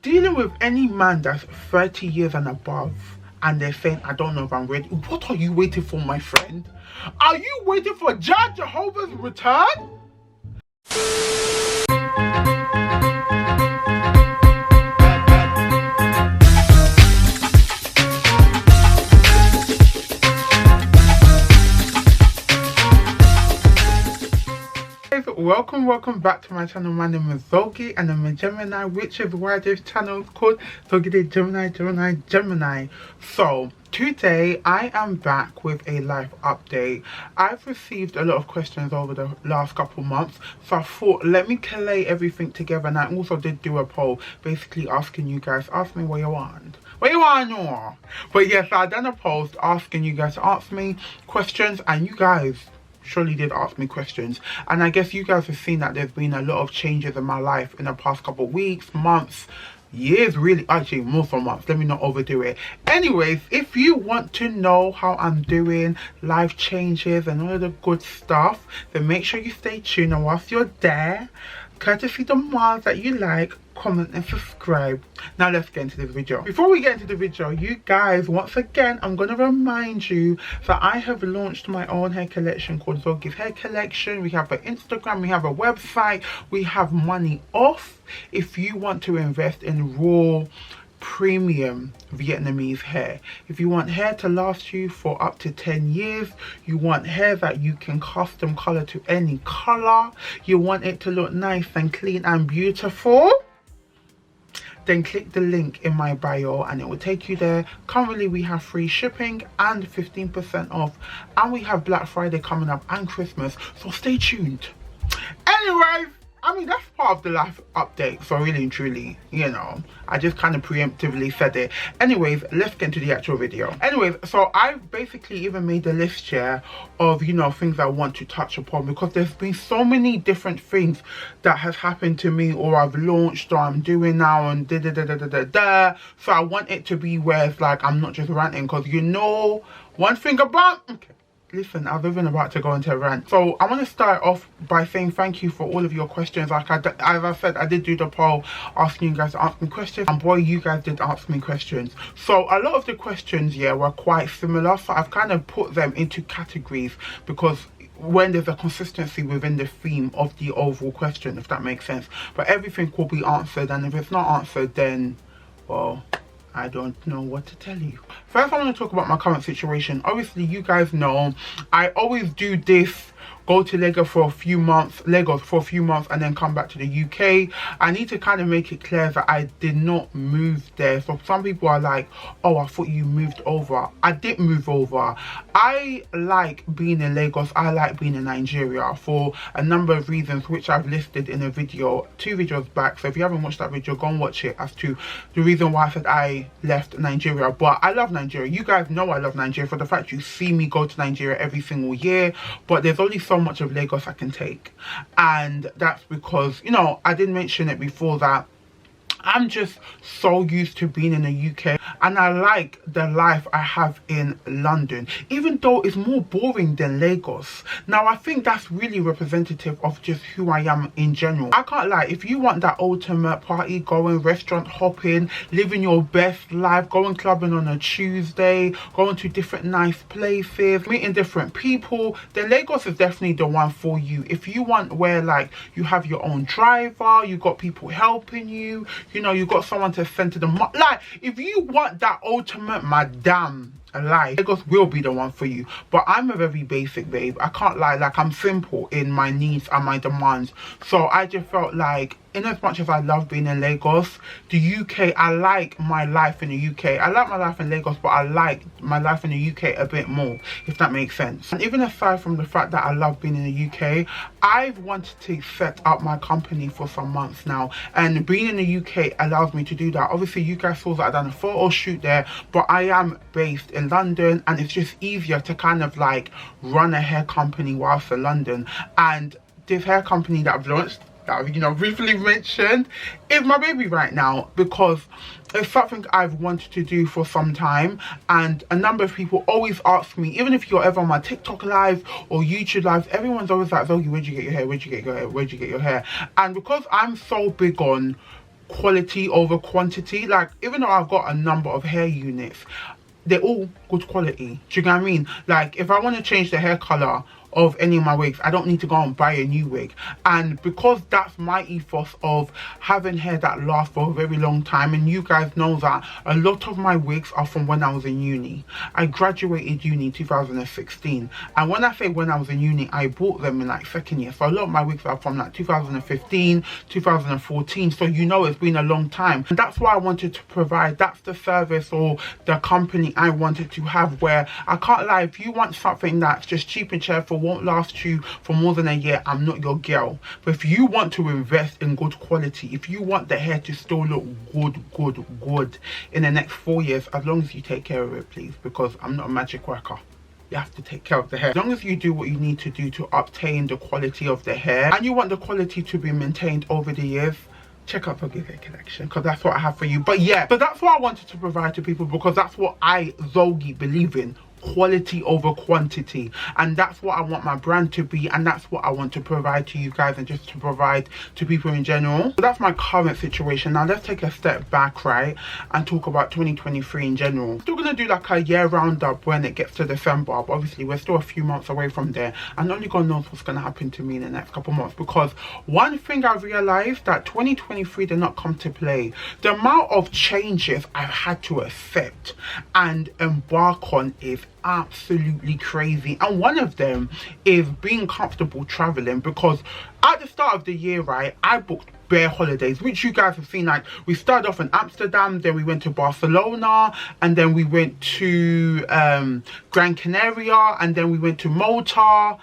dealing with any man that's 30 years and above and they're saying, I don't know if I'm ready. What are you waiting for, my friend? Are you waiting for Judge Jehovah's return? Welcome back to my channel. My name is Doggy and I'm a Gemini, which is why this channel is called Doggy Gemini. So today I am back with a life update. I've received a lot of questions over the last couple months, so I thought let me collate everything together, and I also did do a poll basically asking you guys, ask me what you want. What you want more? But yes, I done a post asking you guys to ask me questions, and you guys surely did ask me questions, and I guess you guys have seen that there's been a lot of changes in my life in the past couple of weeks, months, years, really, actually more than months. Let me not overdo it. Anyways, if you want to know how I'm doing, life changes and all of the good stuff, then make sure you stay tuned. And whilst you're there, courtesy the ones that you like, comment and subscribe. Now let's get into the video. Before we get into the video, you guys, once again, I'm going to remind you that I have launched my own hair collection called ZOGIE'S Hair Collection. We have an Instagram, we have a website, we have money off if you want to invest in raw premium Vietnamese hair. If you want hair to last you for up to 10 years, you want hair that you can custom color to any color, you want it to look nice and clean and beautiful, then click the link in my bio and it will take you there. Currently we have free shipping and 15% off, and we have Black Friday coming up and Christmas, so stay tuned. Anyways, I mean, that's part of the life update, so really and truly, you know, I just kind of preemptively said it. Anyways, let's get into the actual video. Anyways, so I've basically even made a list here of, you know, things I want to touch upon, because there's been so many different things that has happened to me, or I've launched, or I'm doing now, and so I want it to be where it's like I'm not just ranting, because you know one thing about, okay, listen, I've even about to go into a rant. So I want to start off by saying thank you for all of your questions. Like as I said, I did do the poll asking you guys to ask me questions, and boy, you guys did ask me questions. So a lot of the questions, yeah, were quite similar, so I've kind of put them into categories, because when there's a consistency within the theme of the overall question, if that makes sense. But everything will be answered, and if it's not answered, then, well, I don't know what to tell you. First, I want to talk about my current situation. Obviously, you guys know I always do this, go to Lagos for a few months, and then come back to the UK. I need to kind of make it clear that I did not move there. So some people are like, oh, I thought you moved over. I didn't move over. I like being in Lagos. I like being in Nigeria for a number of reasons, which I've listed in a video 2 videos back. So if you haven't watched that video, go and watch it as to the reason why I said I left Nigeria. But I love Nigeria. You guys know I love Nigeria for the fact you see me go to Nigeria every single year. But there's only so much of Lagos I can take, and that's because, you know, I did mention it before that I'm just so used to being in the UK, and I like the life I have in London, even though it's more boring than Lagos. Now, I think that's really representative of just who I am in general. I can't lie, if you want that ultimate party going, restaurant hopping, living your best life, going clubbing on a Tuesday, going to different nice places, meeting different people, then Lagos is definitely the one for you. If you want where like you have your own driver, you got people helping you, you know, you got someone to send to the like, if you want that ultimate madam life, Lagos will be the one for you. But I'm a very basic babe, I can't lie, like I'm simple in my needs and my demands. So I just felt like, in as much as I love being in Lagos, the UK, I like my life in the UK. I like my life in Lagos, but I like my life in the UK a bit more, if that makes sense. And even aside from the fact that I love being in the UK, I've wanted to set up my company for some months now, and being in the UK allows me to do that. Obviously, you guys saw that I done a photo shoot there, but I am based in London, and it's just easier to kind of like run a hair company whilst in London. And this hair company that I've launched, that I've, you know, briefly mentioned, is my baby right now, because it's something I've wanted to do for some time, and a number of people always ask me, even if you're ever on my TikTok live or YouTube lives, everyone's always like, Zoe, where'd you get your hair, where'd you get your hair, where'd you get your hair? And because I'm so big on quality over quantity. Like, even though I've got a number of hair units, they're all good quality. Do you know what I mean? Like, if I want to change the hair color of any of my wigs, I don't need to go and buy a new wig. And because that's my ethos of having hair that lasts for a very long time, and you guys know that a lot of my wigs are from when I was in uni. I graduated uni 2016, and when I say when I was in uni, I bought them in like second year. So a lot of my wigs are from like 2015, 2014, so you know it's been a long time. And that's why I wanted to provide, that's the service or the company I wanted to have, where I can't lie, if you want something that's just cheap and cheerful, won't last you for more than a year, I'm not your girl. But if you want to invest in good quality, if you want the hair to still look good in the next 4 years, as long as you take care of it, please, because I'm not a magic worker. You have to take care of the hair. As long as you do what you need to do to obtain the quality of the hair, and you want the quality to be maintained over the years, check out ZOGIE'S collection, because that's what I have for you. But yeah, so that's what I wanted to provide to people, because that's what I, ZOGIE, believe in. Quality over quantity, and that's what I want my brand to be, and that's what I want to provide to you guys, and just to provide to people in general. So that's my current situation. Now let's take a step back, right, and talk about 2023 in general. Still gonna do like a year roundup when it gets to December, but obviously we're still a few months away from there, and only God knows what's gonna happen to me in the next couple months. Because one thing I realized, that 2023 did not come to play. The amount of changes I've had to accept and embark on is absolutely crazy, and one of them is being comfortable traveling. Because at the start of the year, right, I booked bare holidays, which you guys have seen. Like, we started off in Amsterdam, then we went to Barcelona, and then we went to Gran Canaria, and then we went to Malta.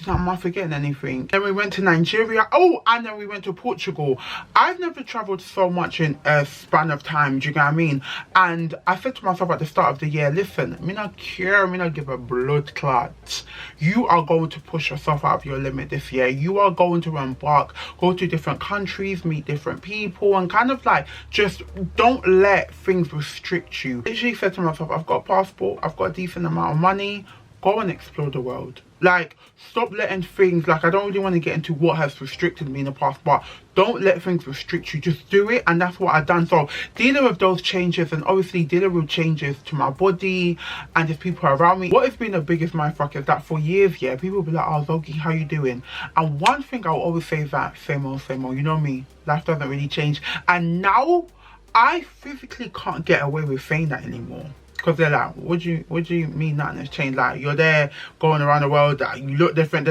Am I forgetting anything? Then we went to Nigeria. Oh, and then we went to Portugal. I've never traveled so much in a span of time, do you know what I mean? And I said to myself at the start of the year, listen, me not care, me not give a blood clot. You are going to push yourself out of your limit this year. You are going to embark, go to different countries, meet different people, and kind of like, just don't let things restrict you. Literally said to myself, I've got a passport, I've got a decent amount of money, go and explore the world. Like, stop letting things, like, I don't really want to get into what has restricted me in the past, but don't let things restrict you. Just do it. And that's what I've done. So dealing with those changes, and obviously dealing with changes to my body and just people around me, what has been the biggest mindfuck is that for years, yeah, people will be like, oh, ZOGIE, how you doing? And one thing I'll always say is that same old, you know me, life doesn't really change. And now I physically can't get away with saying that anymore. Because they're like, what do you mean nothing has changed? Like, you're there going around the world, you look different,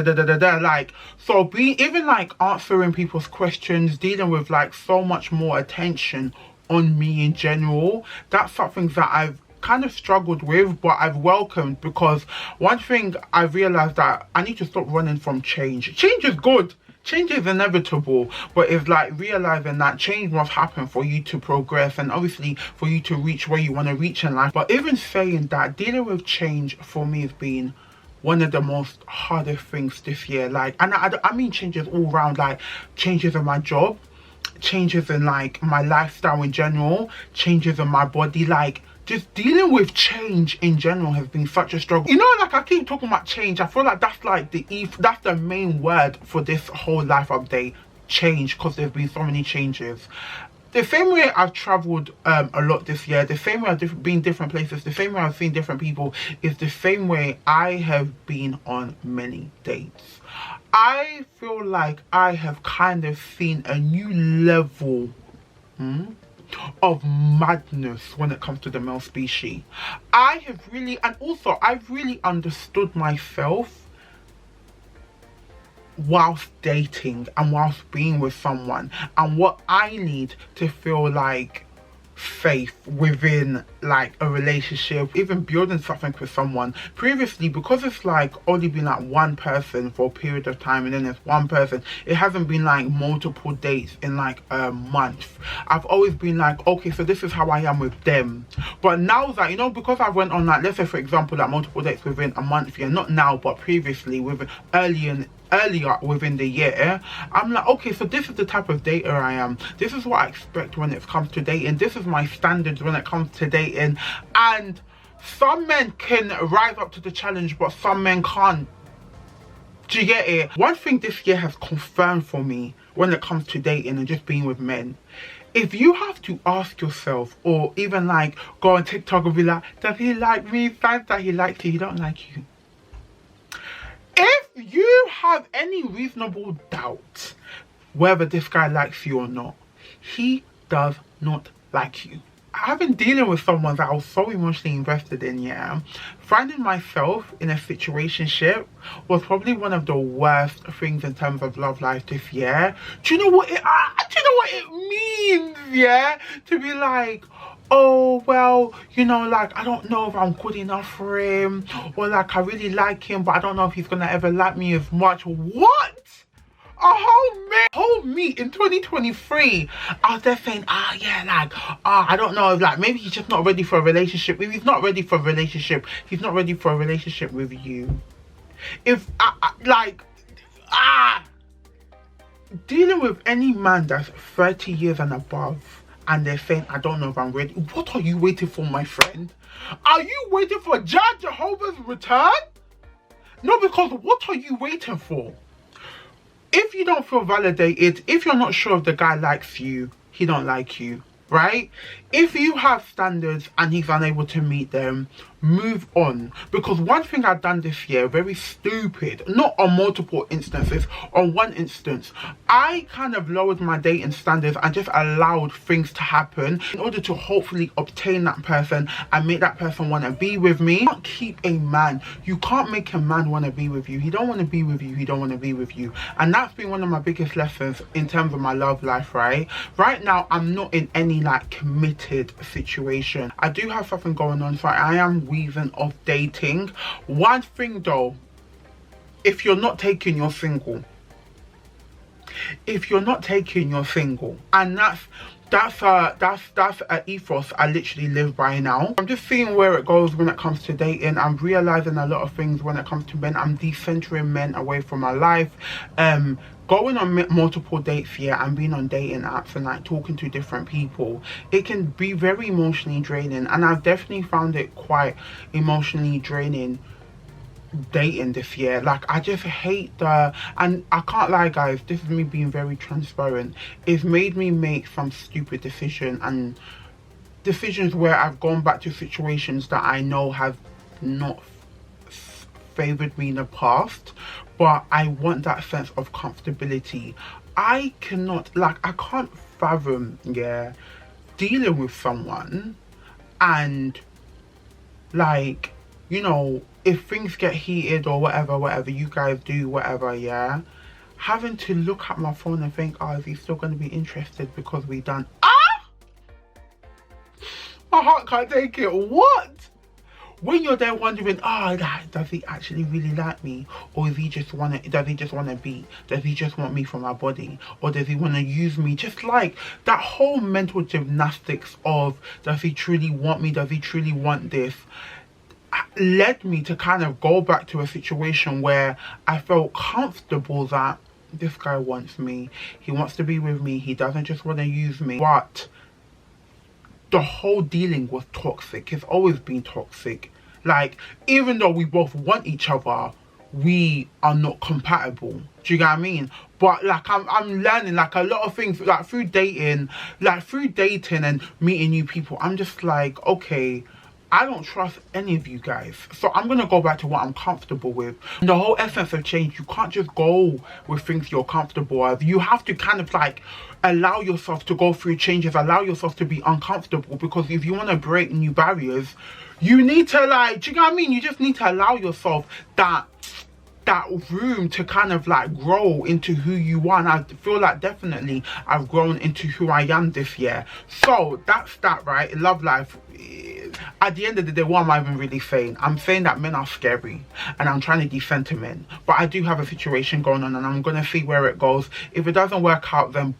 like, so being, even like answering people's questions, dealing with like so much more attention on me in general, that's something that I've kind of struggled with, but I've welcomed. Because one thing I've realized, that I need to stop running from change. Change is good. Change is inevitable, but it's like realizing that change must happen for you to progress, and obviously for you to reach where you want to reach in life. But even saying that, dealing with change for me has been one of the most hardest things this year. Like, and I mean changes all around, like changes in my job, changes in like my lifestyle in general, changes in my body. Like, just dealing with change in general has been such a struggle. You know, like, I keep talking about change. I feel like that's like that's the main word for this whole life update, change, because there's been so many changes. The same way I've traveled a lot this year, the same way I've been different places, the same way I've seen different people, is the same way I have been on many dates. I feel like I have kind of seen a new level of madness when it comes to the male species. I have really, and also I've really understood myself whilst dating and whilst being with someone, and what I need to feel like faith within like a relationship, even building something with someone. Previously, because it's like only been like one person for a period of time, and then it's one person, it hasn't been like multiple dates in like a month. I've always been like, okay, so this is how I am with them. But now that, you know, because I went on like, let's say for example, like multiple dates within a month, yeah, not now but previously, with earlier within the year, I'm like, okay, so this is the type of dater I am. This is what I expect when it comes to dating. This is my standards when it comes to dating. And some men can rise up to the challenge, but some men can't. Do you get it? One thing this year has confirmed for me when it comes to dating and just being with men. If you have to ask yourself, or even like go on TikTok and be like, does he like me? Signs that he likes you, he don't like you. If you have any reasonable doubt whether this guy likes you or not, he does not like you. I've been dealing with someone that I was so emotionally invested in, yeah. Finding myself in a situationship was probably one of the worst things in terms of love life this year. Do you know what it means, yeah? To be like, oh, well, you know, like, I don't know if I'm good enough for him, or like, I really like him, but I don't know if he's gonna ever like me as much. What? A whole me in 2023, I was there saying, yeah, like, I don't know if, like, maybe he's just not ready for a relationship. If he's not ready for a relationship, he's not ready for a relationship with you. If dealing with any man that's 30 years and above, and they're saying, I don't know if I'm ready. What are you waiting for, my friend? Are you waiting for Jehovah's return? No, because what are you waiting for? If you don't feel validated, if you're not sure if the guy likes you, he don't like you, right? If you have standards and he's unable to meet them, move on. Because one thing I've done this year, very stupid, not on multiple instances, on one instance, I kind of lowered my dating standards and just allowed things to happen in order to hopefully obtain that person and make that person want to be with me. You can't keep a man. You can't make a man want to be with you. He don't want to be with you. He don't want to be with you. And that's been one of my biggest lessons in terms of my love life, right? Right now, I'm not in any like committed situation. I do have something going on, so I am weaving off dating. One thing though, if you're not taking, you're single. If you're not taking, you're single. And that's an ethos I literally live by now. I'm just seeing where it goes when it comes to dating. I'm realizing a lot of things when it comes to men. I'm decentering men away from my life. Going on multiple dates, yeah, and being on dating apps and like talking to different people, it can be very emotionally draining, and I've definitely found it quite emotionally draining dating this year. Like, I just hate and I can't lie, guys, this is me being very transparent, it's made me make some stupid decision, and decisions where I've gone back to situations that I know have not favored me in the past, but I want that sense of comfortability. I cannot, like, I can't fathom, yeah, dealing with someone and, like, you know, if things get heated or whatever you guys do, whatever, yeah, having to look at my phone and think, oh, is he still going to be interested because we done, my heart can't take it. What? When you're there wondering, does he actually really like me, or does he just want to be, does he just want me for my body, or does he want to use me? Just like that whole mental gymnastics of, does he truly want me, does he truly want this, led me to kind of go back to a situation where I felt comfortable that this guy wants me, he wants to be with me, he doesn't just want to use me. But the whole dealing was toxic. It's always been toxic. Like, even though we both want each other, we are not compatible. Do you get what I mean? But like, I'm learning like a lot of things, like through dating and meeting new people. I'm just like, okay, I don't trust any of you guys, so I'm gonna go back to what I'm comfortable with. And the whole essence of change, you can't just go with things you're comfortable with. You have to kind of like allow yourself to go through changes, allow yourself to be uncomfortable, because if you want to break new barriers, you need to, like, do you know what I mean? You just need to allow yourself that room to kind of like grow into who you are. And I feel like definitely I've grown into who I am this year. So that's that, right? Love life. At the end of the day, what am I even really saying? I'm saying that men are scary and I'm trying to defend to men. But I do have a situation going on and I'm going to see where it goes. If it doesn't work out, then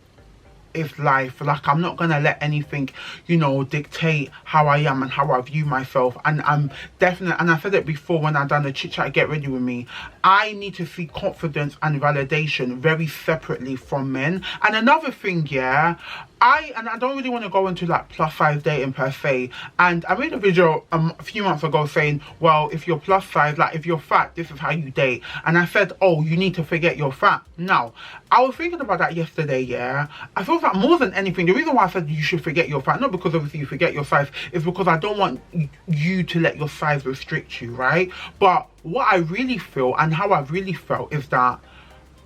it's life. Like, I'm not gonna let anything, you know, dictate how I am and how I view myself. And I'm definitely, and I said it before when I done the chit chat Get Ready With Me, I need to see confidence and validation very separately from men. And another thing, yeah, I don't really want to go into like plus size dating per se, and I made a video a few months ago saying, well, if you're plus size, like if you're fat, this is how you date. And I said, oh, you need to forget you're fat. Now, I was thinking about that yesterday, yeah. I thought that more than anything, the reason why I said you should forget your fat, not because obviously you forget your size, is because I don't want you to let your size restrict you, right? But what I really feel and how I've really felt is that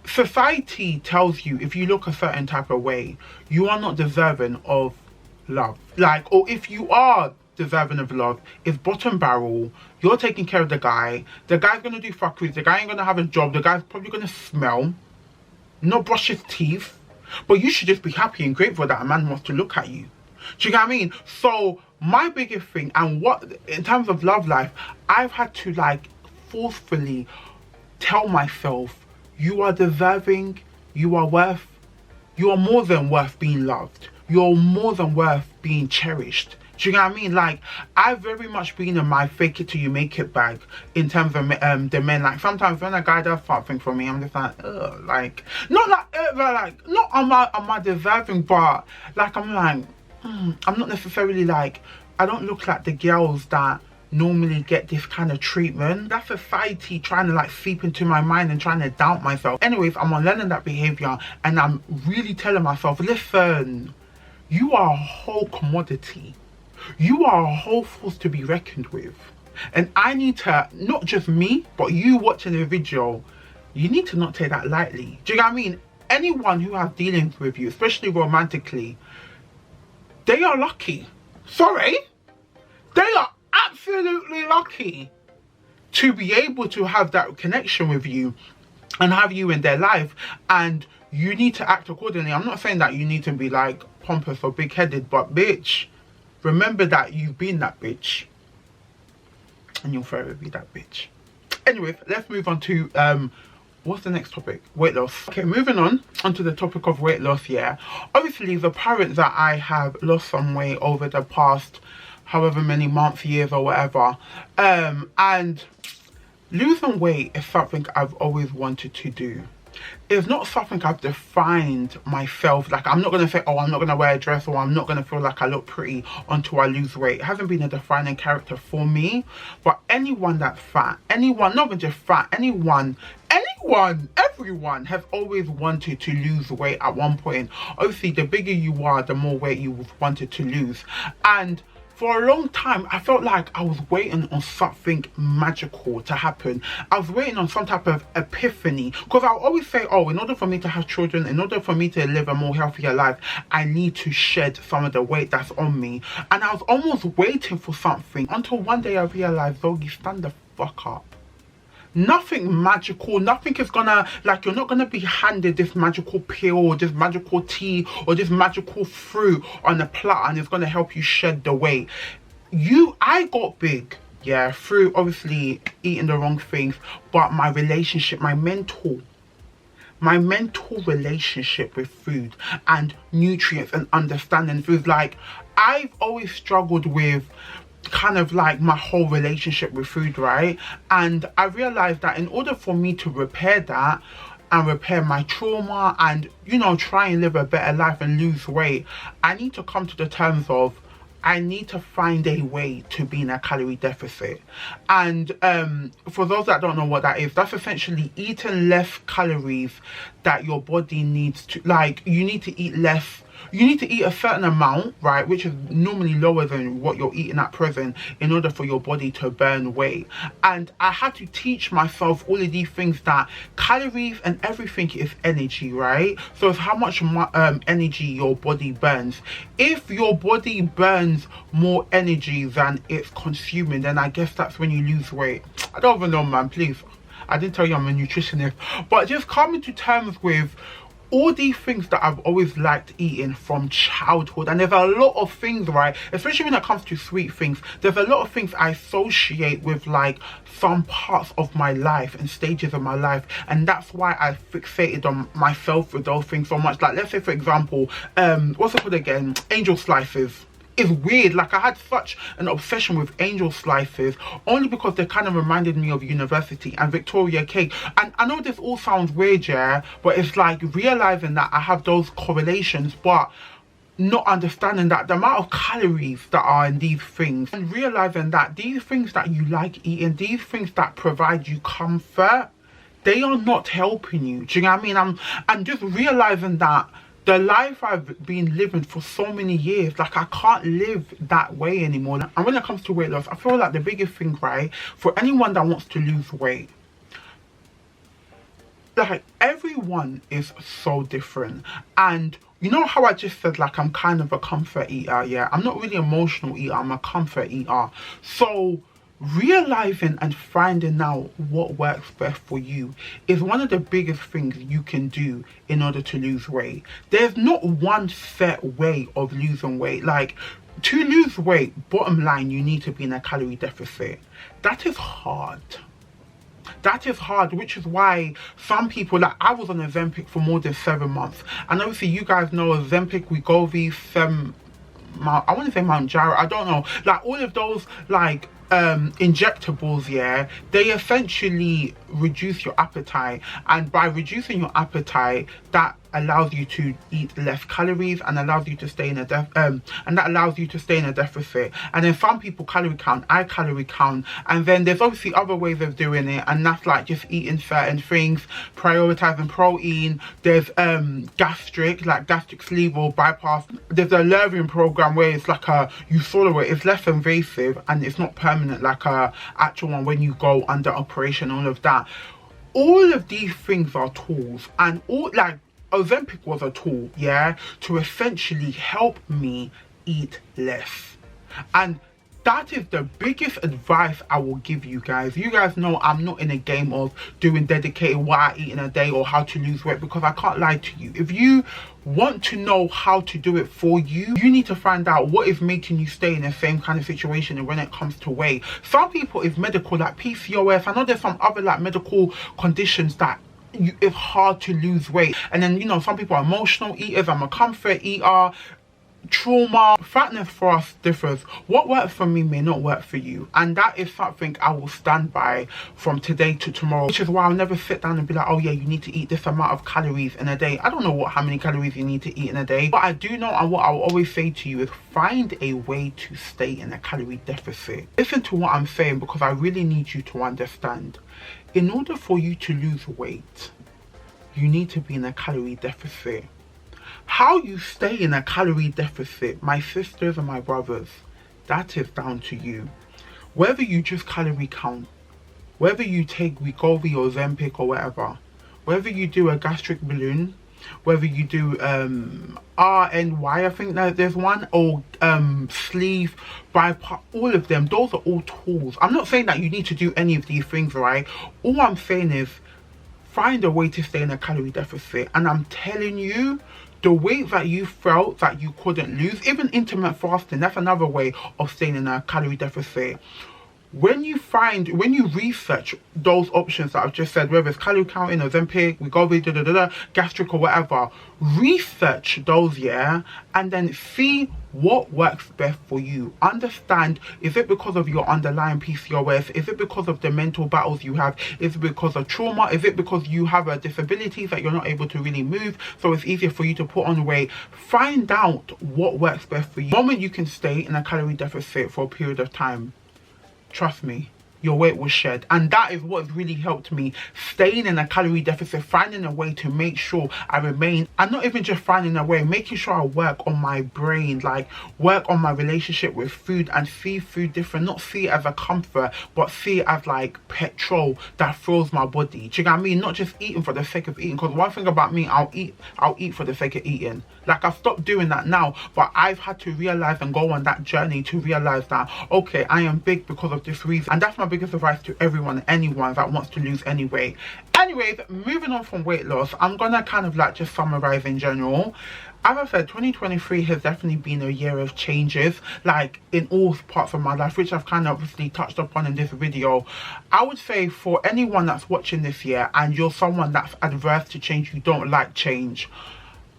society tells you if you look a certain type of way, you are not deserving of love. Like, or if you are deserving of love, it's bottom barrel, you're taking care of the guy's gonna do fuckeries, the guy ain't gonna have a job, the guy's probably gonna smell, not brush his teeth, but you should just be happy and grateful that a man wants to look at you. Do you get what I mean? So my biggest thing, and what in terms of love life, I've had to like forcefully tell myself, you are deserving, you are more than worth being loved. You're more than worth being cherished. Do you know what I mean? Like, I've very much been in my fake it till you make it bag in terms of the men. Like, sometimes when a guy does something for me, I'm just like, ugh, like, not am I deserving, but like, I'm like, I'm not necessarily like, I don't look like the girls that normally get this kind of treatment. That's society trying to like seep into my mind and trying to doubt myself. Anyways, I'm unlearning that behavior, and I'm really telling myself, listen, you are a whole commodity, you are a whole force to be reckoned with, and I need to, not just me, but you watching the video, you need to not take that lightly. Do you know what I mean? Anyone who has dealings with you, especially romantically, they are lucky. Sorry, they are absolutely lucky to be able to have that connection with you and have you in their life, and you need to act accordingly. I'm not saying that you need to be like pompous or big-headed, but bitch, remember that you've been that bitch and you'll forever be that bitch. Anyways, let's move on to what's the next topic? Weight loss. Okay, moving on onto the topic of weight loss. Yeah, obviously the apparent that I have lost some weight over the past however many months, years or whatever, and losing weight is something I've always wanted to do. It's not something I've defined myself. Like, I'm not going to say, oh, I'm not going to wear a dress, or I'm not going to feel like I look pretty until I lose weight. It hasn't been a defining character for me. But anyone that's fat, anyone, not even just fat, anyone, everyone has always wanted to lose weight at one point. Obviously, the bigger you are, the more weight you wanted to lose. And for a long time, I felt like I was waiting on something magical to happen. I was waiting on some type of epiphany, because I'll always say, oh, in order for me to have children, in order for me to live a more healthier life, I need to shed some of the weight that's on me. And I was almost waiting for something until one day I realized, Doggy, stand the fuck up. Nothing magical, nothing is gonna, like, you're not gonna be handed this magical pill or this magical tea or this magical fruit on a platter and it's gonna help you shed the weight. I got big, yeah, through obviously eating the wrong things, but my relationship, my mental relationship with food and nutrients and understanding food, like, I've always struggled with kind of like my whole relationship with food, right? And I realized that in order for me to repair that and repair my trauma and, you know, try and live a better life and lose weight, I need to come to the terms of, I need to find a way to be in a calorie deficit. And for those that don't know what that is, that's essentially eating less calories that your body needs to, like, you need to eat less. You need to eat a certain amount, right, which is normally lower than what you're eating at present, in order for your body to burn weight. And I had to teach myself all of these things, that calories and everything is energy, right? So it's how much energy your body burns. If your body burns more energy than it's consuming, then I guess that's when you lose weight. I don't even know, man, please. I didn't tell you I'm a nutritionist, but just coming to terms with all these things that I've always liked eating from childhood. And there's a lot of things, right, especially when it comes to sweet things, there's a lot of things I associate with like some parts of my life and stages of my life, and that's why I fixated on myself with those things so much. Like, let's say for example, what's it called again, angel slices. Is weird. Like, I had such an obsession with angel slices only because they kind of reminded me of university and Victoria cake. And I know this all sounds weird, yeah, but it's like realizing that I have those correlations. But not understanding that the amount of calories that are in these things, and realizing that these things that you like eating, these things that provide you comfort, they are not helping you. Do you know what I mean? I'm just realizing that the life I've been living for so many years, like I can't live that way anymore. And when it comes to weight loss, I feel like the biggest thing, right, for anyone that wants to lose weight, like everyone is so different. And you know how I just said, like, I'm kind of a comfort eater, yeah? I'm not really an emotional eater, I'm a comfort eater. So realizing and finding out what works best for you is one of the biggest things you can do in order to lose weight. There's not one set way of losing weight. Like, to lose weight, bottom line, you need to be in a calorie deficit. That is hard. That is hard, which is why some people, like I was on Ozempic for more than 7 months, and obviously you guys know Ozempic, Wegovy, I want to say Mount Jaro, I don't know, like all of those like injectables, yeah, they essentially reduce your appetite, and by reducing your appetite, that allows you to eat less calories and allows you to stay in a deficit. And then some people calorie count, I calorie count, and then there's obviously other ways of doing it, and that's like just eating certain things, prioritizing protein. There's gastric sleeve or bypass. There's a Lurian program where it's like you swallow it, it's less invasive and it's not permanent like a actual one when you go under operation, all of that. All of these things are tools, and all like Ozempic was a tool, yeah, to essentially help me eat less. And that is the biggest advice I will give you guys. You guys know I'm not in a game of doing dedicated what I eat in a day or how to lose weight, because I can't lie to you. If you want to know how to do it for you, you need to find out what is making you stay in the same kind of situation. And when it comes to weight, some people is medical, like PCOS. I know there's some other like medical conditions that it's hard to lose weight. And then, you know, some people are emotional eaters. I'm a comfort eater. Trauma, fatness for us differs. What works for me may not work for you, and that is something I will stand by from today to tomorrow, which is why I'll never sit down and be like, oh yeah, you need to eat this amount of calories in a day. I don't know how many calories you need to eat in a day, but I do know, and what I'll always say to you is find a way to stay in a calorie deficit. Listen to what I'm saying, because I really need you to understand. In order for you to lose weight, you need to be in a calorie deficit. How you stay in a calorie deficit, my sisters and my brothers, that is down to you. Whether you just calorie count, whether you take Wegovy or Ozempic or whatever, whether you do a gastric balloon, whether you do RNY, I think that there's one, or sleeve, bypass, all of them, those are all tools. I'm not saying that you need to do any of these things, right? All I'm saying is find a way to stay in a calorie deficit. And I'm telling you, the weight that you felt that you couldn't lose, even intermittent fasting, that's another way of staying in a calorie deficit. When you research those options that I've just said, whether it's calorie counting, Ozempic, Wegovy, gastric or whatever, research those, yeah, and then see what works best for you. Understand, is it because of your underlying PCOS? Is it because of the mental battles you have? Is it because of trauma? Is it because you have a disability that you're not able to really move, so it's easier for you to put on weight? Find out what works best for you. The moment you can stay in a calorie deficit for a period of time, trust me, your weight will shed. And that is what has really helped me, staying in a calorie deficit, finding a way to make sure I remain, and not even just finding a way, making sure I work on my brain, like work on my relationship with food, and see food different, not see it as a comfort, but see it as like petrol that fuels my body. Do you know what I mean? Not just eating for the sake of eating, because one thing about me, I'll eat for the sake of eating. Like, I've stopped doing that now, but I've had to realize and go on that journey to realize that, okay, I am big because of this reason. And that's my biggest advice to anyone that wants to lose any weight. Anyways, moving on from weight loss, I'm gonna kind of like just summarize in general. As I said, 2023 has definitely been a year of changes, like in all parts of my life, which I've kind of obviously touched upon in this video. I would say for anyone that's watching this year and you're someone that's adverse to change, you don't like change,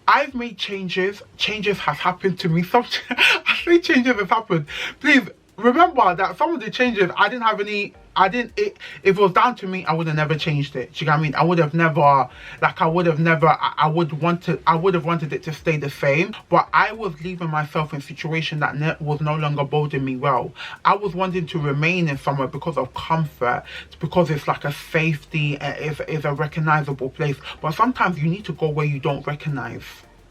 I've made changes. Changes have happened to me. I say changes have happened. Please, remember that some of the changes I didn't have any. If it was down to me, I would have never changed it. Do you get what I mean? I would have never, like, I would have wanted it to stay the same. But I was leaving myself in a situation that was no longer boding me well. I was wanting to remain in somewhere because of comfort, because it's like a safety, it's a recognizable place. But sometimes you need to go where you don't recognize.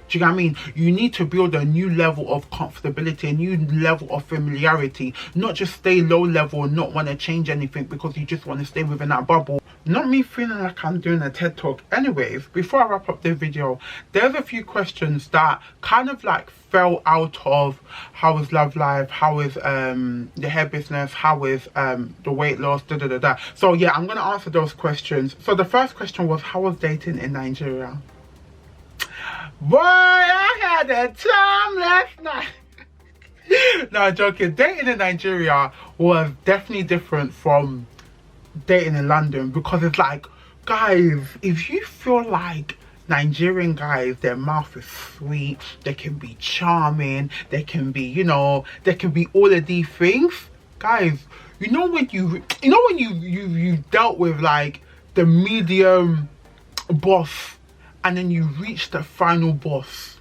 Do you know what I mean? You need to build a new level of comfortability, a new level of familiarity, not just stay low level and not want to change anything because you just want to stay within that bubble. Not me feeling like I'm doing a TED talk. Anyways, before I wrap up the video, there's a few questions that kind of like fell out of how is love life, how is the hair business, how is the weight loss, So yeah, I'm gonna answer those questions. So the first question was, how was dating in Nigeria? Boy, I had a time last night. No, I'm joking. Dating in Nigeria was definitely different from dating in London, because it's like, guys, if you feel like Nigerian guys, their mouth is sweet, they can be charming, they can be, you know, they can be all of these things. Guys, you know when you dealt with like the medium boss, and then you reach the final boss.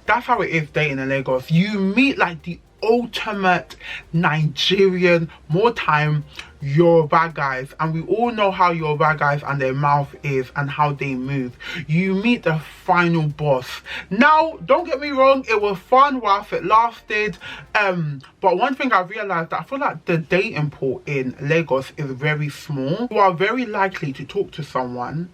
That's how it is dating in Lagos. You meet like the ultimate Nigerian, more time Yoruba guys, and we all know how Yoruba guys and their mouth is and how they move. You meet the final boss. Now, don't get me wrong, it was fun whilst it lasted, but one thing I realized, that I feel like the dating pool in Lagos is very small. You are very likely to talk to someone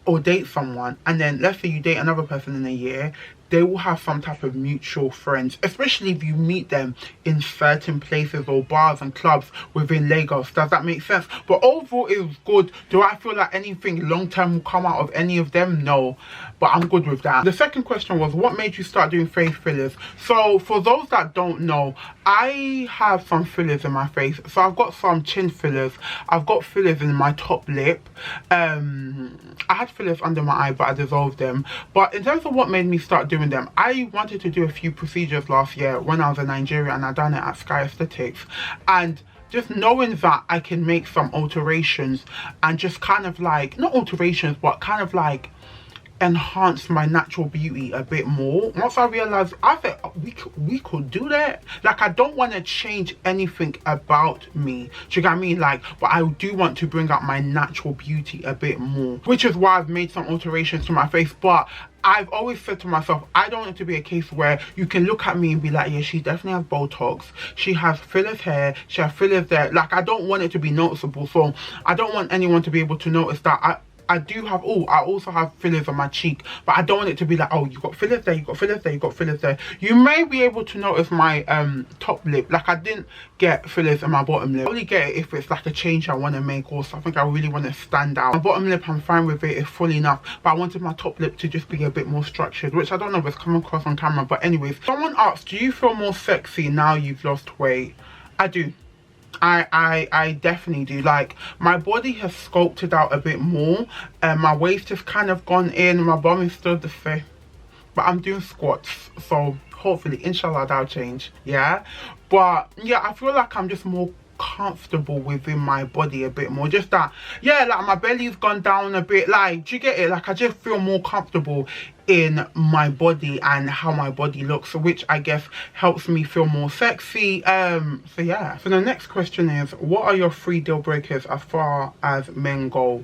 or date someone, and then let's say you date another person in a year, they will have some type of mutual friends, especially if you meet them in certain places or bars and clubs within Lagos. Does that make sense? But overall, it was good. Do I feel like anything long term will come out of any of them? No, but I'm good with that. The second question was, what made you start doing face fillers? So for those that don't know, I have some fillers in my face. So I've got some chin fillers, I've got fillers in my top lip, I had fillers under my eye, but I dissolved them. But in terms of what made me start doing them, I wanted to do a few procedures last year when I was in Nigeria, and I done it at Sky Aesthetics, and just knowing that I can make some alterations and just kind of like, not alterations, but kind of like enhance my natural beauty a bit more. Once I realized, I thought we could do that. Like, I don't want to change anything about me, do you get what I mean? Like, but I do want to bring out my natural beauty a bit more, which is why I've made some alterations to my face. But I've always said to myself, I don't want it to be a case where you can look at me and be like, yeah, she definitely has Botox, she has fillers here, she has fillers there. Like, I don't want it to be noticeable. So I don't want anyone to be able to notice that I do have, I also have fillers on my cheek, but I don't want it to be like, oh, you got fillers there, you got fillers there, you got fillers there. You may be able to notice my top lip. Like, I didn't get fillers in my bottom lip. I only get it if it's like a change I want to make or something I really want to stand out. My bottom lip, I'm fine with it, it's full enough, but I wanted my top lip to just be a bit more structured, which I don't know if it's coming across on camera. But anyways, someone asked, do you feel more sexy now you've lost weight? I do. I definitely do. Like, my body has sculpted out a bit more, and my waist has kind of gone in, my bum is still the same, but I'm doing squats, so hopefully, inshallah, that'll change. Yeah, but yeah, I feel like I'm just more comfortable within my body a bit more. Just that, yeah, like my belly's gone down a bit. Like, do you get it? Like, I just feel more comfortable in my body and how my body looks, which I guess helps me feel more sexy. So yeah. So the next question is, what are your 3 deal breakers as far as men go?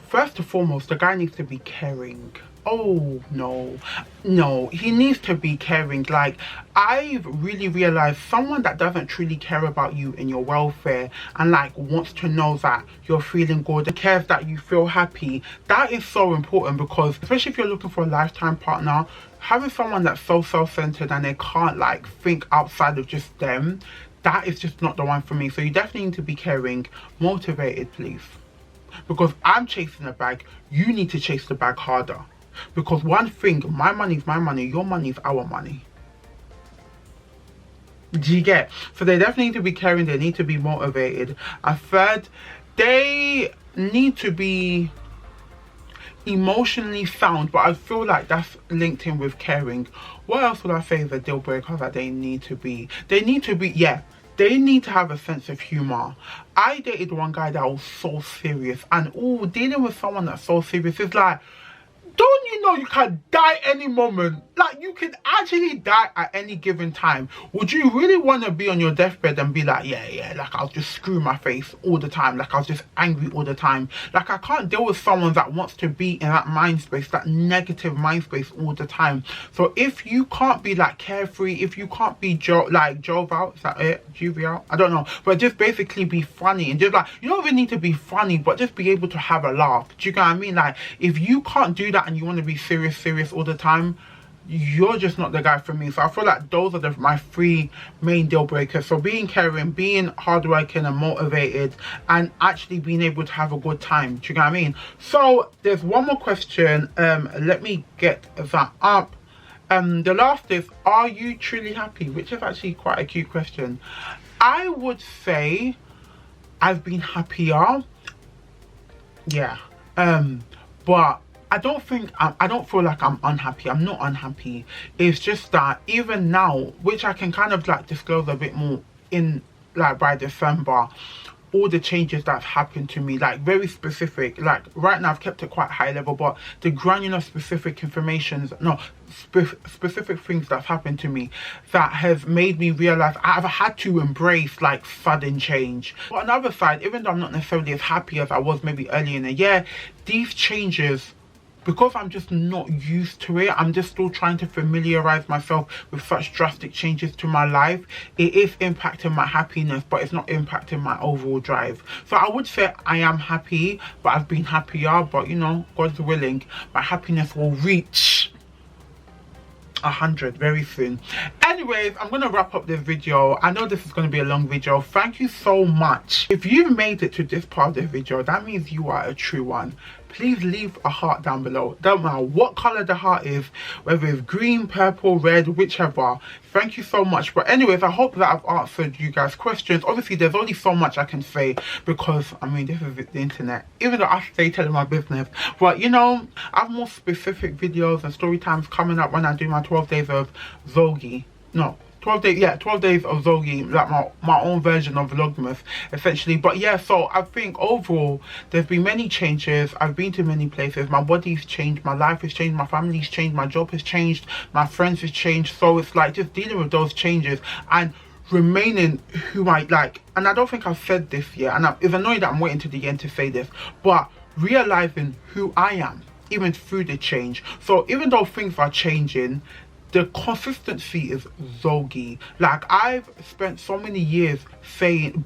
First and foremost, the guy needs to be caring. Oh no, he needs to be caring. Like, I've really realized someone that doesn't truly care about you and your welfare, and like wants to know that you're feeling good and cares that you feel happy, that is so important. Because especially if you're looking for a lifetime partner, having someone that's so self-centered and they can't like think outside of just them, that is just not the one for me. So you definitely need to be caring, motivated, please, because I'm chasing the bag. You need to chase the bag harder. Because one thing, my money is my money, your money is our money. Do you get? So they definitely need to be caring, they need to be motivated. And third, they need to be emotionally sound, but I feel like that's linked in with caring. What else would I say is a deal breaker that they need to be? They need to be, yeah, they need to have a sense of humor. I dated one guy that was so serious, and oh, dealing with someone that's so serious is like, don't you know you can die any moment? Like, you can actually die at any given time. Would you really want to be on your deathbed and be like, yeah, like I'll just screw my face all the time, like I was just angry all the time? Like, I can't deal with someone that wants to be in that mind space, that negative mind space all the time. So if you can't be like carefree, if you can't be jovial, is that it? Jovial? I don't know. But just basically be funny, and just like, you don't even need to be funny, but just be able to have a laugh. Do you get what I mean? Like, if you can't do that and you want to be serious all the time, you're just not the guy for me. So I feel like those are my 3 main deal breakers. So being caring, being hardworking and motivated, and actually being able to have a good time. Do you know what I mean? So there's one more question. Let me get that up. The last is, are you truly happy? Which is actually quite a cute question. I would say I've been happier, yeah, but I don't feel like I'm unhappy. I'm not unhappy. It's just that even now, which I can kind of like disclose a bit more in like by December, all the changes that's happened to me, like very specific, like right now I've kept it quite high level, but the granular specific specific things that's happened to me that has made me realize I've had to embrace like sudden change. But on the other side, even though I'm not necessarily as happy as I was maybe earlier in the year, these changes, because I'm just not used to it, I'm just still trying to familiarize myself with such drastic changes to my life. It is impacting my happiness, but it's not impacting my overall drive. So I would say I am happy, but I've been happier. But you know, God's willing, my happiness will reach 100 very soon. Anyways, I'm gonna wrap up this video. I know this is going to be a long video. Thank you so much. If you made it to this part of the video, that means you are a true one. Please leave a heart down below. Don't matter what color the heart is, whether it's green, purple, red, whichever. Thank you so much. But anyways, I hope that I've answered you guys' questions. Obviously, there's only so much I can say because, I mean, this is the internet. Even though I stay telling my business. But, you know, I have more specific videos and story times coming up when I do my 12 days of Zogi. No. 12 days of Doggy, like my own version of Vlogmas, essentially. But yeah, so I think overall, there's been many changes. I've been to many places. My body's changed, my life has changed, my family's changed, my job has changed, my friends has changed. So it's like just dealing with those changes and remaining who I like. And I don't think I've said this yet, and it's annoying that I'm waiting to the end to say this, but realizing who I am, even through the change. So even though things are changing, the consistency is Zogi. Like, I've spent so many years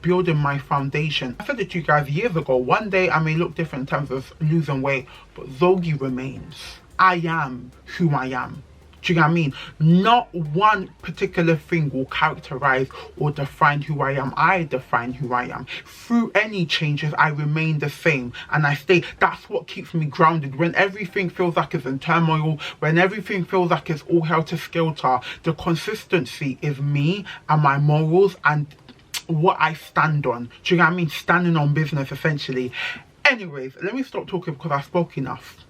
building my foundation. I said it to you guys years ago. One day I may look different in terms of losing weight, but Zogi remains. I am who I am. Do you know what I mean? Not one particular thing will characterize or define who I am. I define who I am. Through any changes, I remain the same and I stay. That's what keeps me grounded. When everything feels like it's in turmoil, when everything feels like it's all helter-skelter, the consistency is me and my morals and what I stand on. Do you know what I mean? Standing on business, essentially. Anyways, let me stop talking because I spoke enough.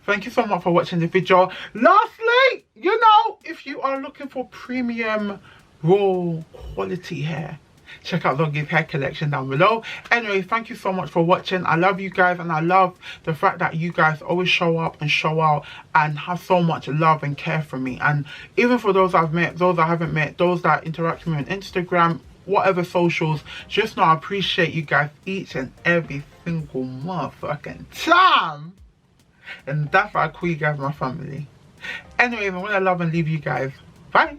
Thank you so much for watching the video. Lastly, you know, if you are looking for premium raw quality hair, check out Doggy's hair collection down below. Anyway, thank you so much for watching. I love you guys, and I love the fact that you guys always show up and show out and have so much love and care for me. And even for those I've met, those I haven't met, those that interact with me on Instagram, whatever socials, just know I appreciate you guys each and every single motherfucking time. And that's why I call you guys my family. Anyways, I'm gonna love and leave you guys. Bye.